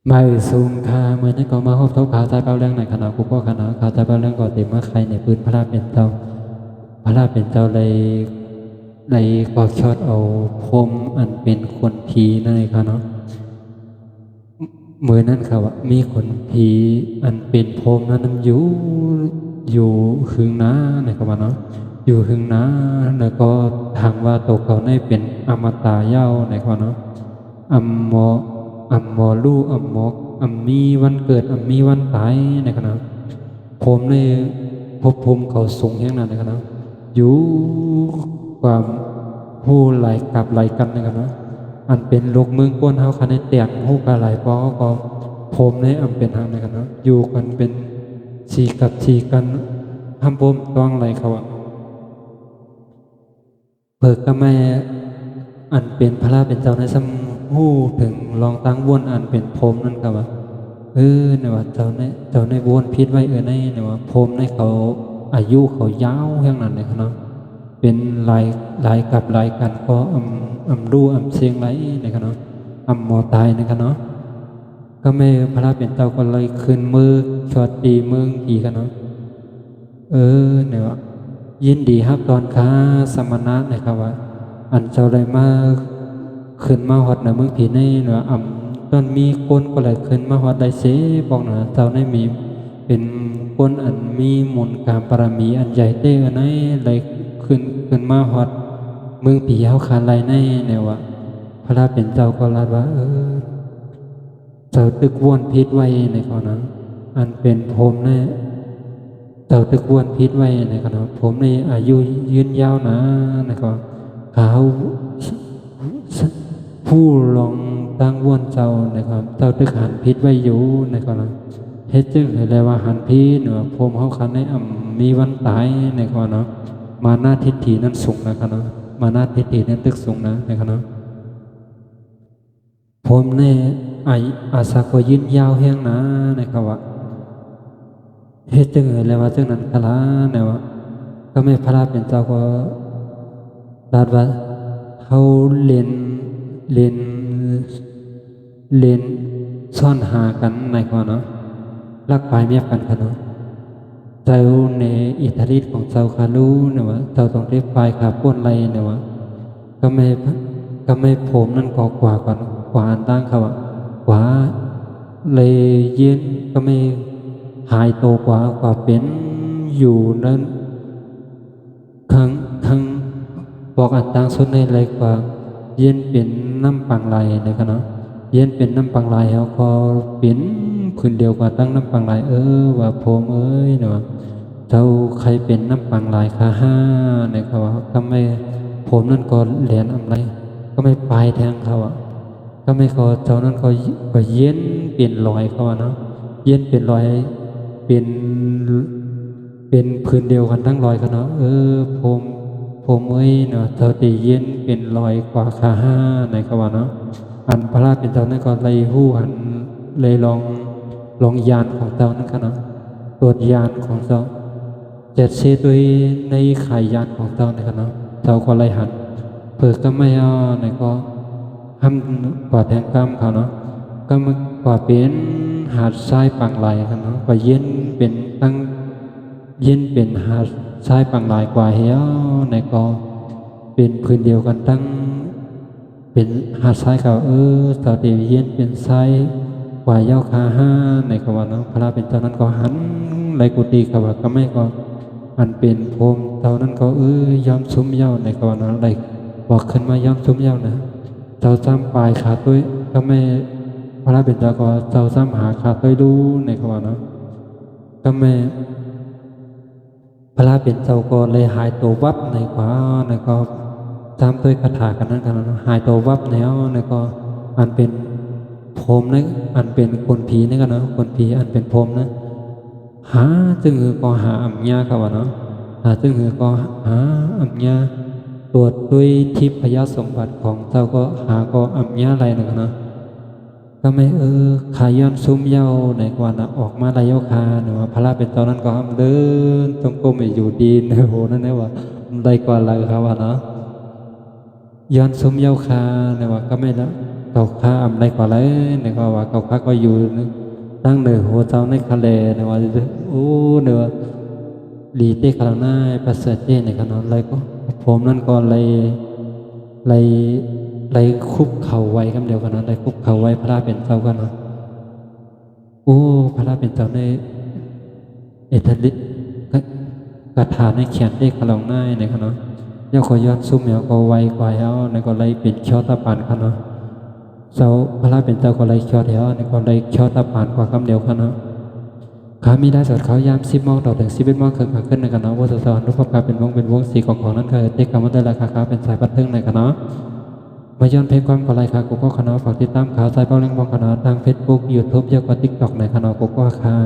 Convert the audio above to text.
ไม่สูงค่าเมื่อนั้นก็มาพบทบขาใจเป้าเรื่องในคณะกูก็คณะขาใจเป้าเรื่องก็เต็มมาใครในปืนพระราชเป็นเจ้าพระราชเป็นเจ้าเลยก็ชดเอาพรมอันเป็นคนผีนั่นเองค่ะเนาะเมื่อนั้นเขาว่ามีคนผีอันเป็นพรมนั้นอยู่หึงน้าในคำว่าเนาะอยู่หึงน้าแล้วก็ทางว่าตกเขาในเป็นอมตะเย้าในคำว่าเนาะ อัมโมอัมโมลูอัมโมอัมมีวันเกิดอัมมีวันตายนะครับผมในภพภูมิเขาสูงแห่งนั้นนะครับอยู่ความผู้ไหลกับไหลกันนะครับอันเป็นโลกเมืองก้นเฮาคันในเตียงผู้กาไหลปอก็ผมในอันเป็นทางนะครับอยู่กันเป็นชีกับชีกันทำผมต้องไหลเขาอะ เบิกก็ไม่อันเป็นพระราเป็นเจ้าในสมหู้ถึงลองตั้งวนอันเป็นพรมนั่นก็ว่าเนี่ยว่าเจ้าในวนพิษไว้ในเนี่ยว่าพรมในเขาอายุเขายาวแห่งนั้นเลยครับเนาะเป็นลายกับลายกันก็รู้เสียงไรนะครับเนาะหมอตายนะครับเนาะก็ไม่พระราเป็นเจ้าก็เลยขึ้นมือชอดตีเมืองอีกันเนาะเนี่ยว่ายินดีครับตอนค้าสมณะนะครับว่า อันเจ้าได้มาขึ้นมาฮอดในเมืองผีในเนาะต้นมีคนก็เลยขึ้นมาฮอดได้เสบอกนะเจ้าได้มีเป็นคนอันมีมนต์การปรมีอันใหญ่เต้อในเลยขึ้นมาฮอดเมืองผีเฮาคาไลในเนี่ยว่าพระราเป็นเจ้าก็ลาดว่าเจ้าตึกวนพิษไว้ในข้อนั้นอันเป็นผมเนี่ยเจ้าตึกวนพิษไว้ในข้อนั้นผมในอายุยืนยาวนะนะครับเขา ผู้ลองตั้งวนเจ้านะครับเจ้าตึกหันพิษไว้อยู่นะครับเฮ็ดจึงเห็นเลยว่าหันพิษเนาะพรมเขาคันในมีวันตายนะครับเนาะมาหน้าทิฏฐินั้นสูงนะครับเนาะมาหน้าทิฏฐินั้นตึกสูงนะครับเนาะผมเนี่ยอาสาก็ยืนยาวแห้งนะนะครับว่าเฮ็ดจึงเห็นเลยว่าจึงนั้นกะลาเนี่ยว่าก็ไม่พระราชเป็นเจ้าก็ลาดว่าเขาเรียน เลนซ่อนหากันในคอเนาะรักปลายเมียกันค่ะเนาะเจ้าในอิทธิฤทธิ์ของเจ้าคารู้เนี่ยว่าเจ้าต้องเรียบปลายขาป้วนไรเนี่ยว่าก็ไม่ก็ไม่ผมนั่นก็กว่าก่อนกว่าอันตั้งเขาอะกว่าเลยเย็นก็ไม่หายโตกว่าเป็นอยู่นั้นครั้งบอกอันตั้งสุดในไรกว่าเย็นเป็นน้ำปังไหลนะครับเนาะ เย็นเป็นน้ำปังลายเขาก็เป็นพื้นเดียวกับตั้งน้ำปังลายว่าผมเนาะเจ้าใครเป็นน้ำปังลายคาห้าเนี่ยเขาว่าก็ไม่ผมนั่นก็เหรียญอะไรก็ไม่ปลายแทงเขาอ่ะก็ไม่ก็เจ้านั่นก็เย็นเปลี่ยนรอยเขาอ่ะเนาะเย็นเปลี่ยนรอยเป็นเป็นพื้นเดียวกันทั้งรอยเขาเนาะผมเนาะเจ้าตีเย็นเป็นรอยกว่าคาห้าในเขาว่าเนาะ อันพระราชเป็นเจ้านั่นก็เลยหู้หันเลยลองยานของเจ้านั่นกันเนาะตรวจยานของเจ้าเจ็ดเชตุยในขายยานของเจ้านะครับเนาะเจ้าก็เลยหันเปิดก็ไม่เอาไหนก็ห้ามกว่าแทงกรรมเขาเนาะก็มากว่าเป็นหาดทรายปังไหลกันเนาะกว่าเย็นเป็นตั้งเย็นเป็นหาดทรายปังไหลกว่าเหี้ยวไหนก็เป็นพื้นเดียวกันตั้ง เป็นหาดทรายเขาสาวเดียวเย็นเป็นทรายกว่าเย้าคาห้าในกว่าเนาะพระเป็นเจ้านั้นก็หันไรกุฏิเขาว่าก็ไม่ก็มันเป็นโพมเจ้านั้นก็ยอมซุ้มเย้าในกว่าเนาะไรบอกขึ้นมายอมซุ้มเย้านะเจ้าซ้ำปลายขาตัวก็ไม่พระเป็นเจ้าก็เจ้าซ้ำหาขาตัวดูในกว่าเนาะก็ไม่พระเป็นเจ้าก็เลยหายตัววับในกว่าในก็ตามตัวคาถากันนั้นกันนะหายตัววับแล้วแล้วก็อันเป็นพรมนะอันเป็นคนผีนี่กันเนาะคนผีอันเป็นพรมนะหาจึงคือก็หาอัมญาครับวะเนาะหาจึงคือก็หาอัมญาตรวจด้วยทิพยสมบัติของเจ้าก็หาก็อัมญาอะไรนะครับเนาะก็ไม่ขาย้อนซุ้มเย้าในกว่านะออกมาได้เย้าคาเนาะพระเป็นตอนนั้นก็ห้ามเดินต้องก้มไปอยู่ดีนโหนั่นแหละว่าได้กว่าอะไรครับวะเนาะ ย้อนสมเยาคาเนี่ยว่าก็ไม่ละ เก่าข้ามในกว่าไรในก็ว่าเก่าข้าก็อยู่ตั้งเหนือหัวเจ้าในทะเลในว่าโอ้เนื้อลีเต้ขลังหน้าประเสริฐเต้ในขนาดไรก็ผมนั่นก็เลยเลยคุบเข่าไว้กันเดียวกันนะเลยคุบเข่าไว้พระเป็นเจ้ากันเนาะโอ้พระเป็นเจ้าในเอตลิกระถาในเขียนเต้ขลังหน้าในขนาดย่อขย้อนซุ้มเหมียวก็ไวกว่าแล้วในก็เลยเป็นเขียวตาปานขนาดเจ้าพระเป็นเจ้าก็เลยเขียวเดียวในก็เลยเขียวตาปานกว่าคำเดียวกันเนาะขามีได้สดเขายาม10 โมงต่อถึง11 โมงครึ่งขาขึ้นในกันเนาะว่าสอนรูปภาพเป็นวงสีของนั้นคือเต็กคำว่าได้ราคาขาเป็นสายบัดทึงในกันเนาะมาย้อนเพลงความกอะไรค่ะกูก็คณะฝากติดตามข่าวสายเป้าเล่งบองคณะทาง Facebook YouTube เยอะกว่า TikTok ในคณะกูก็ค่ะ